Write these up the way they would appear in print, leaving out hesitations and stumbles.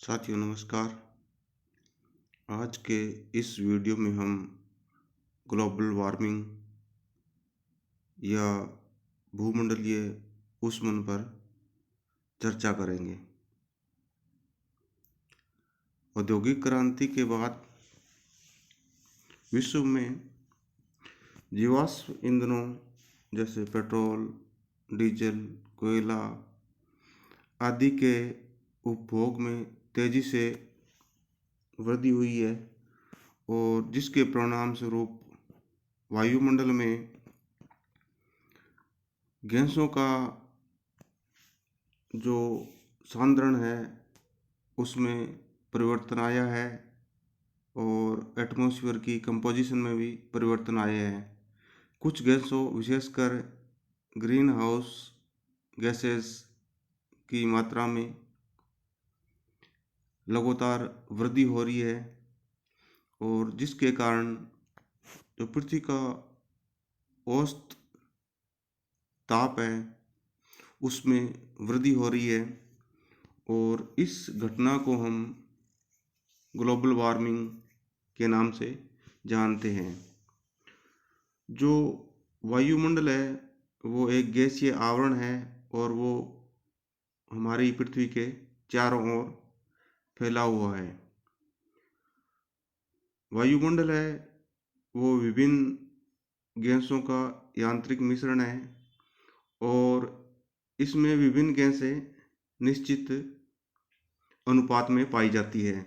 साथियों नमस्कार। आज के इस वीडियो में हम ग्लोबल वार्मिंग या भूमंडलीय ऊष्मन पर चर्चा करेंगे। औद्योगिक क्रांति के बाद विश्व में जीवाश्म ईंधनों जैसे पेट्रोल, डीजल, कोयला आदि के उपभोग में तेजी से वृद्धि हुई है और जिसके परिणाम स्वरूप वायुमंडल में गैसों का जो सांद्रण है उसमें परिवर्तन आया है और एटमॉस्फेयर की कंपोजिशन में भी परिवर्तन आए हैं। कुछ गैसों विशेषकर ग्रीन हाउस गैसेस की मात्रा में लगातार वृद्धि हो रही है और जिसके कारण जो पृथ्वी का औसत ताप है उसमें वृद्धि हो रही है और इस घटना को हम ग्लोबल वार्मिंग के नाम से जानते हैं। जो वायुमंडल है वो एक गैसीय आवरण है और वो हमारी पृथ्वी के चारों ओर फैला हुआ है। वायुमंडल है वो विभिन्न गैसों का यांत्रिक मिश्रण है और इसमें विभिन्न गैसें निश्चित अनुपात में पाई जाती है।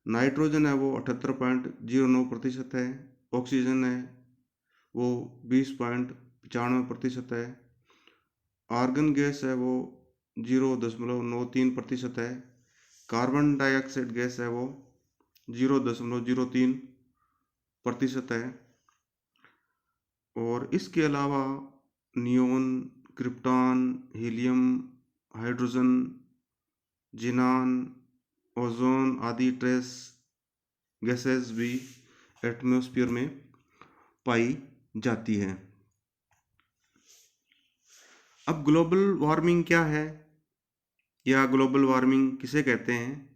नाइट्रोजन है वो 78.09% है, ऑक्सीजन है वो 20.95% है, आर्गन गैस है वो 0.93% है, कार्बन डाइऑक्साइड गैस है वो 0.03% है और इसके अलावा neon, krypton, helium, hydrogen, xenon, ozone आदि ट्रेस गैसेस भी एटमॉस्फेयर में पाई जाती है। अब ग्लोबल वार्मिंग क्या है या ग्लोबल वार्मिंग किसे कहते हैं?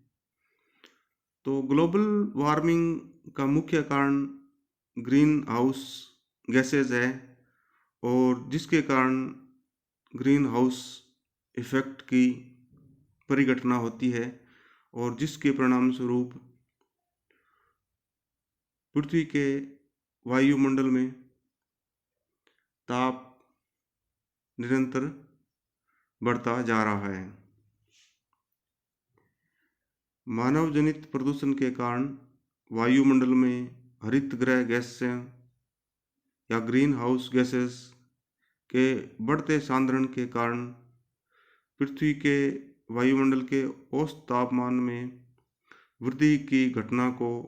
तो ग्लोबल वार्मिंग का मुख्य कारण ग्रीन हाउस गैसेस है और जिसके कारण ग्रीन हाउस इफेक्ट की परिघटना होती है और जिसके परिणाम स्वरूप पृथ्वी के वायुमंडल में ताप निरंतर बढ़ता जा रहा है। मानव जनित प्रदूषण के कारण वायुमंडल में हरित गृह गैसें या ग्रीन हाउस गैसेस के बढ़ते सांद्रण के कारण पृथ्वी के वायुमंडल के औसत तापमान में वृद्धि की घटना को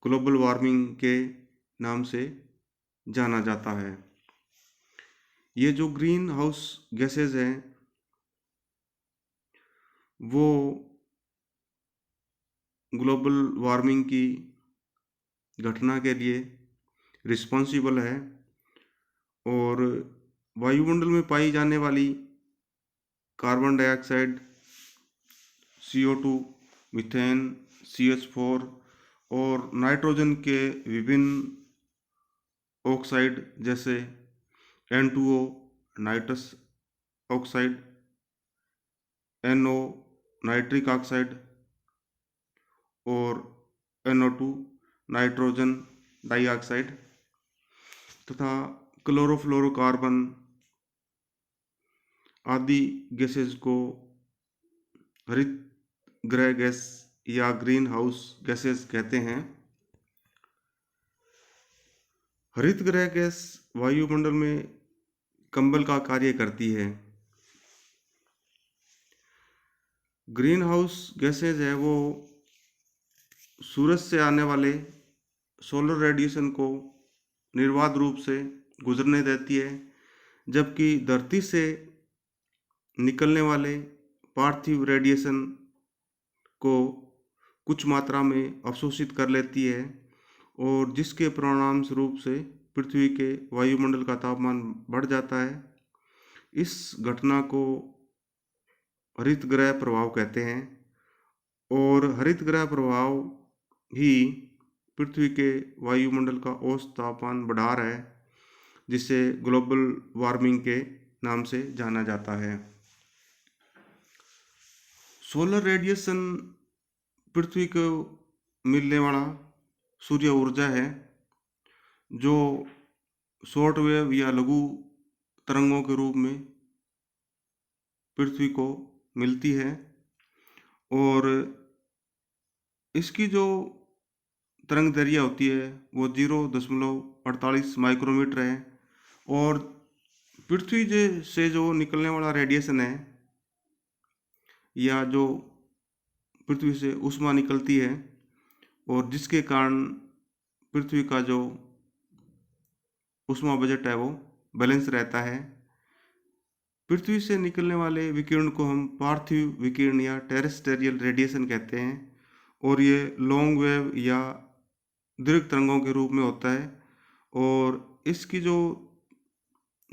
ग्लोबल वार्मिंग के नाम से जाना जाता है। ये जो ग्रीन हाउस गैसेस हैं वो ग्लोबल वार्मिंग की घटना के लिए रिस्पॉन्सिबल है और वायुमंडल में पाई जाने वाली carbon dioxide, CO2, methane, CH4 और नाइट्रोजन के विभिन्न ऑक्साइड जैसे N2O nitrous oxide, NO nitric oxide और NO2 नाइट्रोजन डाइऑक्साइड तथा क्लोरोफ्लोरोकार्बन आदि गैसेस को हरित गृह गैस या ग्रीन हाउस गैसेस कहते हैं। हरित गृह गैस वायुमंडल में कंबल का कार्य करती है। ग्रीन हाउस गैसेज है वो सूरज से आने वाले सोलर रेडिएशन को निर्बाध रूप से गुजरने देती है, जबकि धरती से निकलने वाले पार्थिव रेडिएशन को कुछ मात्रा में अवशोषित कर लेती है और जिसके परिणाम स्वरूप से पृथ्वी के वायुमंडल का तापमान बढ़ जाता है। इस घटना को हरित गृह प्रभाव कहते हैं। और हरित गृह प्रभाव ही पृथ्वी के वायुमंडल का औसत तापमान बढ़ा रहा है, जिसे ग्लोबल वार्मिंग के नाम से जाना जाता है। सोलर रेडिएशन पृथ्वी को मिलने वाला सूर्य ऊर्जा है, जो शॉर्ट वेव या लघु तरंगों के रूप में पृथ्वी को मिलती है। और इसकी जो तरंग दैर्घ्य होती है वो 0.48 माइक्रोमीटर है। और पृथ्वी से जो निकलने वाला रेडिएशन है, या जो पृथ्वी से ऊष्मा निकलती है, और जिसके कारण पृथ्वी का जो ऊष्मा बजट है वो बैलेंस रहता है। पृथ्वी से निकलने वाले विकिरण को हम पार्थिव विकिरण या टेरेस्ट्रियल रेडिएशन कहते हैं। और ये लॉन्ग वेव या दीर्घ तरंगों के रूप में होता है। और इसकी जो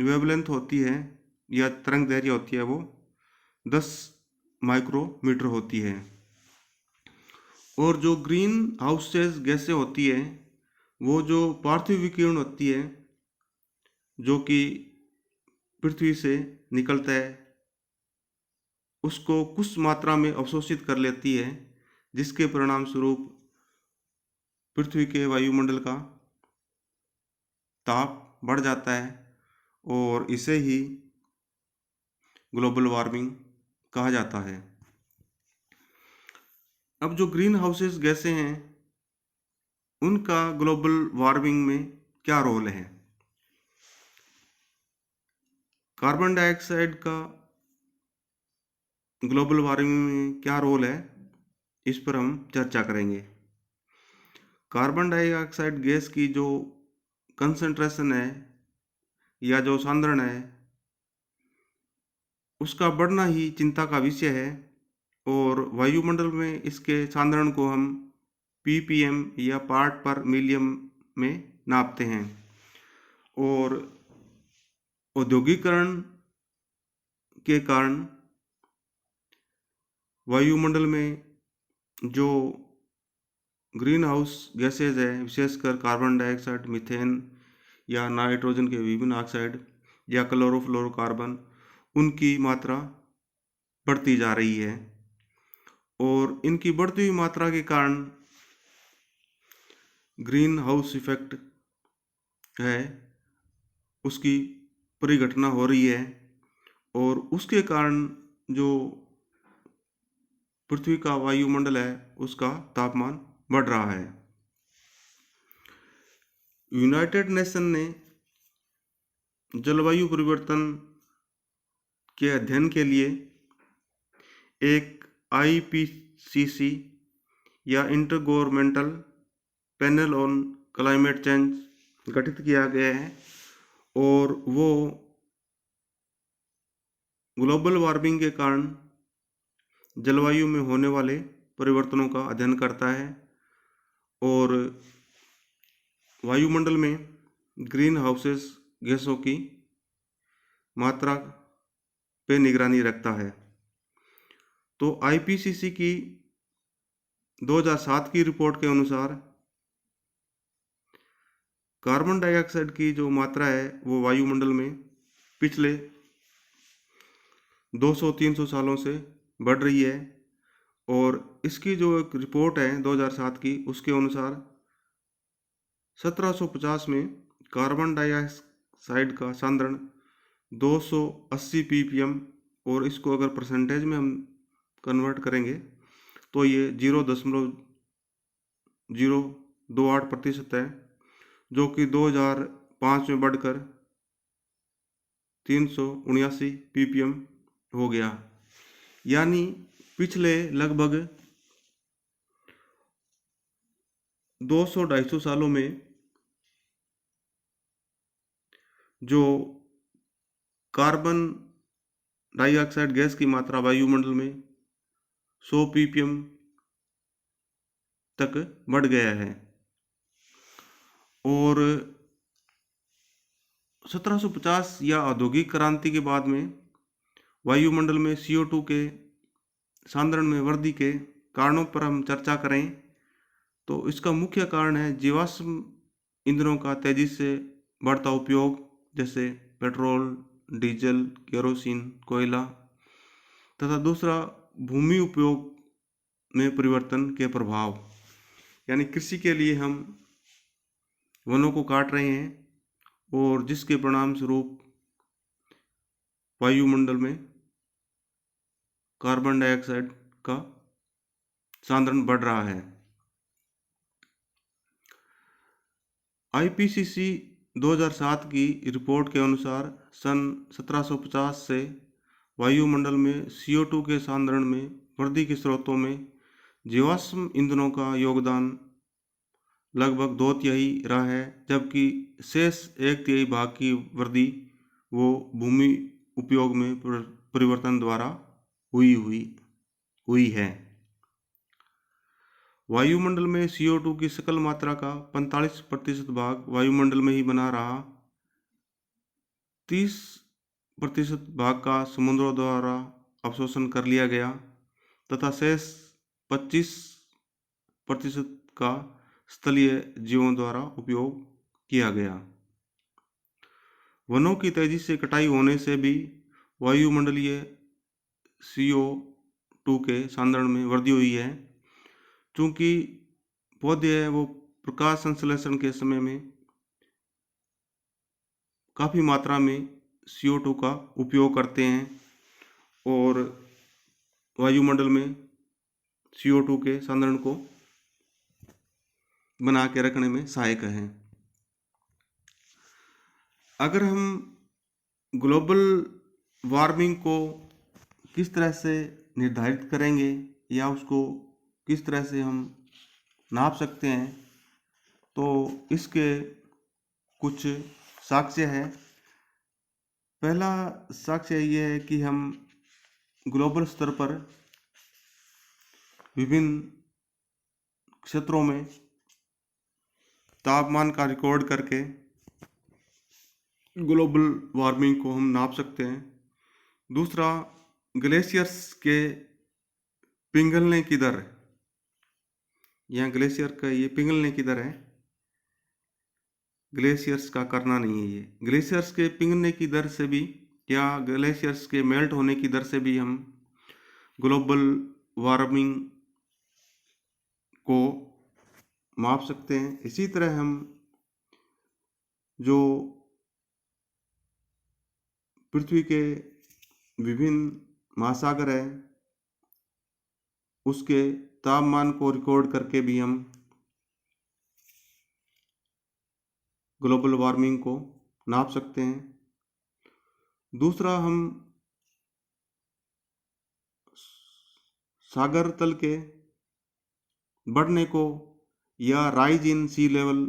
वेवलेंथ होती है या तरंग दैर्घ्य होती है वो 10 माइक्रोमीटर होती है। और जो ग्रीन हाउसेस गैसें होती है, वो जो पार्थिव विकिरण होती है जो कि पृथ्वी से निकलता है, उसको कुछ मात्रा में अवशोषित कर लेती है, जिसके परिणाम स्वरूप पृथ्वी के वायुमंडल का ताप बढ़ जाता है। और इसे ही ग्लोबल वार्मिंग कहा जाता है। अब जो ग्रीन हाउसेस गैसें हैं, उनका ग्लोबल वार्मिंग में क्या रोल है? कार्बन डाइऑक्साइड का ग्लोबल वार्मिंग में क्या रोल है, इस पर हम चर्चा करेंगे। कार्बन डाइऑक्साइड गैस की जो कंसंट्रेशन है या जो सांद्रण है, उसका बढ़ना ही चिंता का विषय है। और वायुमंडल में इसके सांद्रण को हम ppm या पार्ट पर मिलियन में नापते हैं। और औद्योगिकरण के कारण वायुमंडल में जो ग्रीन हाउस गैसेज है, विशेषकर कार्बन डाइऑक्साइड, मीथेन या नाइट्रोजन के विभिन्न ऑक्साइड या क्लोरोफ्लोरोकार्बन, उनकी मात्रा बढ़ती जा रही है। और इनकी बढ़ती हुई मात्रा के कारण ग्रीन हाउस इफेक्ट है, उसकी परिघटना हो रही है। और उसके कारण जो पृथ्वी का वायुमंडल है, उसका तापमान बढ़ रहा है। यूनाइटेड नेशन ने जलवायु परिवर्तन के अध्ययन के लिए एक IPCC या inter governmental panel on climate change गठित किया गया है। और वो ग्लोबल वार्मिंग के कारण जलवायु में होने वाले परिवर्तनों का अध्ययन करता है और वायुमंडल में ग्रीन हाउसेस गैसों की मात्रा पे निगरानी रखता है। तो IPCC की 2007 की रिपोर्ट के अनुसार कार्बन डाइऑक्साइड की जो मात्रा है वो वायुमंडल में पिछले 200-300 सालों से बढ़ रही है। और इसकी जो एक रिपोर्ट है 2007 की, उसके अनुसार 1750 में कार्बन डाइऑक्साइड का सांद्रण 280 ppm, और इसको अगर परसेंटेज में हम कन्वर्ट करेंगे तो ये 0.028% है, जो कि 2005 में बढ़कर 379 ppm हो गया। यानी पिछले लगभग 200-250 सालों में जो कार्बन डाइऑक्साइड गैस की मात्रा वायुमंडल में 100 ppm तक बढ़ गया है। और 1750 या औद्योगिक क्रांति के बाद में वायुमंडल में CO2 के सांद्रण में वृद्धि के कारणों पर हम चर्चा करें तो इसका मुख्य कारण है जीवाश्म ईंधनों का तेजी से बढ़ता उपयोग, जैसे पेट्रोल, डीजल, केरोसिन, कोयला, तथा दूसरा भूमि उपयोग में परिवर्तन के प्रभाव, यानी कृषि के लिए हम वनों को काट रहे हैं और जिसके परिणाम स्वरूप वायुमंडल में कार्बन डाइऑक्साइड का सांद्रण बढ़ रहा है। आईपीसीसी 2007 की रिपोर्ट के अनुसार सन 1750 से वायुमंडल में CO2 के सांद्रण में वृद्धि के स्रोतों में जीवाश्म ईंधनों का योगदान लगभग 2/3 रहा है, जबकि शेष 1/3 भाग की वृद्धि वो भूमि उपयोग में परिवर्तन द्वारा हुई है। वायुमंडल में CO2 की सकल मात्रा का 45% भाग वायुमंडल में ही बना रहा, 30% भाग का समुद्रों द्वारा अवशोषण कर लिया गया तथा शेष 25% का स्थलीय जीवों द्वारा उपयोग किया गया। वनों की तेजी से कटाई होने से भी वायुमंडलीय CO2 के सांद्रण में वृद्धि हुई है। चूँकि पौधे हैं वो प्रकाश संश्लेषण के समय में काफ़ी मात्रा में CO2 का उपयोग करते हैं और वायुमंडल में CO2 के सांद्रण को बना के रखने में सहायक हैं। अगर हम ग्लोबल वार्मिंग को किस तरह से निर्धारित करेंगे या उसको किस तरह से हम नाप सकते हैं, तो इसके कुछ साक्ष्य है। पहला साक्ष्य ये है कि हम ग्लोबल स्तर पर विभिन्न क्षेत्रों में तापमान का रिकॉर्ड करके ग्लोबल वार्मिंग को हम नाप सकते हैं। दूसरा, ग्लेशियर्स के पिघलने की दर, यहाँ ग्लेशियर का ये पिघलने की दर है, ग्लेशियर्स का करना नहीं है। ये ग्लेशियर्स के पिघलने की दर से भी या ग्लेशियर्स के मेल्ट होने की दर से भी हम ग्लोबल वार्मिंग को माप सकते हैं। इसी तरह हम जो पृथ्वी के विभिन्न महासागर हैं उसके तापमान को रिकॉर्ड करके भी हम ग्लोबल वार्मिंग को नाप सकते हैं। दूसरा, हम सागर तल के बढ़ने को या राइज इन सी लेवल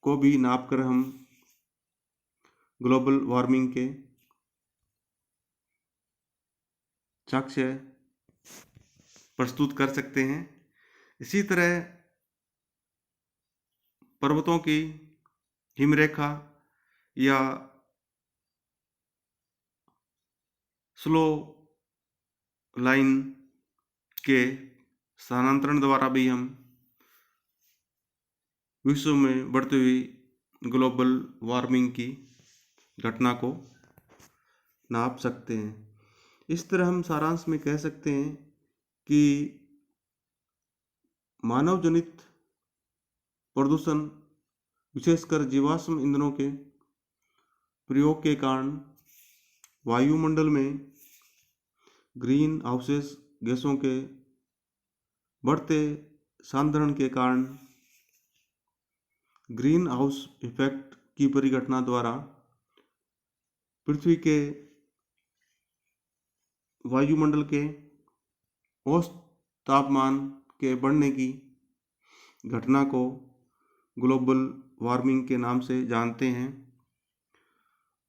को भी नाप कर हम ग्लोबल वार्मिंग के साक्ष्य प्रस्तुत कर सकते हैं। इसी तरह पर्वतों की हिमरेखा या स्लो लाइन के स्थानांतरण द्वारा भी हम विश्व में बढ़ती हुई ग्लोबल वार्मिंग की घटना को नाप सकते हैं। इस तरह हम सारांश में कह सकते हैं कि मानव जनित प्रदूषण, विशेषकर जीवाश्म ईंधनों के प्रयोग के कारण वायुमंडल में ग्रीन हाउसेस गैसों के बढ़ते सांद्रण के कारण ग्रीन हाउस इफेक्ट की परिघटना द्वारा पृथ्वी के वायुमंडल के औसत तापमान के बढ़ने की घटना को ग्लोबल वार्मिंग के नाम से जानते हैं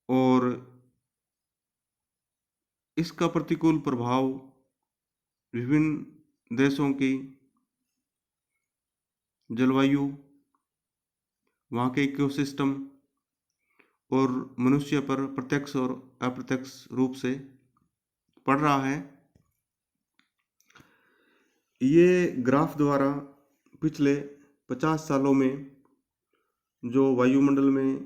और इसका प्रतिकूल प्रभाव विभिन्न देशों की जलवायु, वहाँ के इकोसिस्टम और मनुष्य पर प्रत्यक्ष और अप्रत्यक्ष रूप से पड़ रहा है। ये ग्राफ द्वारा पिछले 50 सालों में जो वायुमंडल में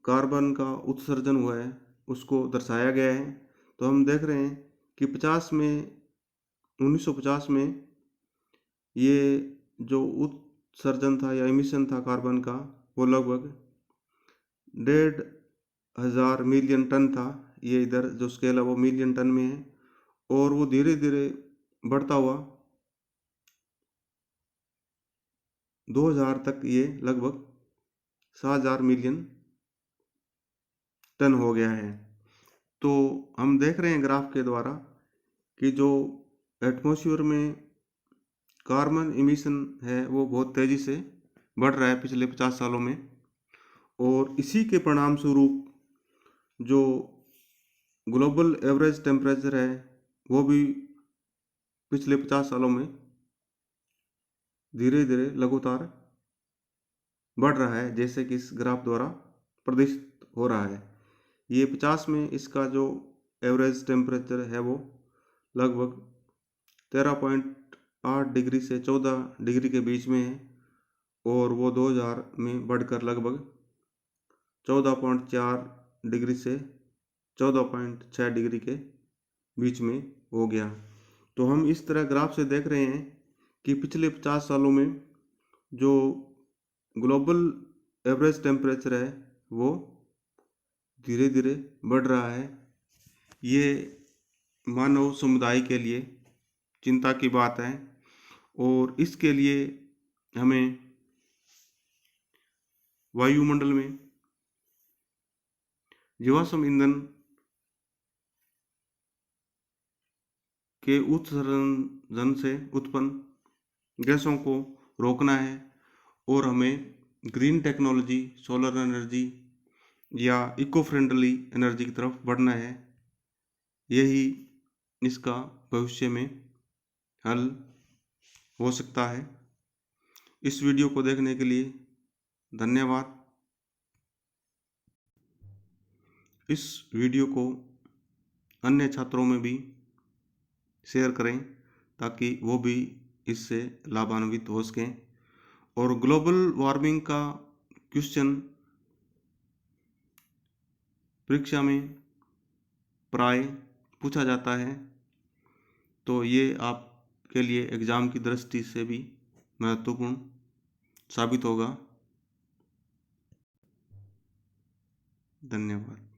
कार्बन का उत्सर्जन हुआ है उसको दर्शाया गया है। तो हम देख रहे हैं कि 1950 में ये जो उत्सर्जन था या एमिशन था कार्बन का, वो लगभग 1,500 मिलियन टन था। ये इधर जो स्केल है वो मिलियन टन में है, और वो धीरे धीरे बढ़ता हुआ 2000 तक ये लगभग 7,000 मिलियन टन हो गया है। तो हम देख रहे हैं ग्राफ के द्वारा कि जो एटमॉस्फेयर में कार्बन इमिशन है वो बहुत तेज़ी से बढ़ रहा है पिछले 50 सालों में, और इसी के परिणाम स्वरूप जो ग्लोबल एवरेज टेम्परेचर है वो भी पिछले 50 सालों में धीरे धीरे लगातार बढ़ रहा है, जैसे कि इस ग्राफ द्वारा प्रदर्शित हो रहा है। ये 50 में इसका जो एवरेज टेम्परेचर है वो लगभग 13.8 डिग्री से 14 डिग्री के बीच में है, और वो 2000 में बढ़कर लगभग 14.4 डिग्री से 14.6 डिग्री के बीच में हो गया। तो हम इस तरह ग्राफ से देख रहे हैं कि पिछले 50 सालों में जो ग्लोबल एवरेज टेम्परेचर है वो धीरे धीरे बढ़ रहा है। ये मानव समुदाय के लिए चिंता की बात है, और इसके लिए हमें वायुमंडल में जीवाश्म ईंधन के उत्सर्जन से उत्पन्न गैसों को रोकना है, और हमें ग्रीन टेक्नोलॉजी, सोलर एनर्जी या इको फ्रेंडली एनर्जी की तरफ बढ़ना है। यही इसका भविष्य में हल हो सकता है। इस वीडियो को देखने के लिए धन्यवाद। इस वीडियो को अन्य छात्रों में भी शेयर करें ताकि वो भी इससे लाभान्वित हो सकें। और ग्लोबल वार्मिंग का क्वेश्चन परीक्षा में प्राय पूछा जाता है, तो ये आपके लिए एग्ज़ाम की दृष्टि से भी महत्वपूर्ण साबित होगा। धन्यवाद।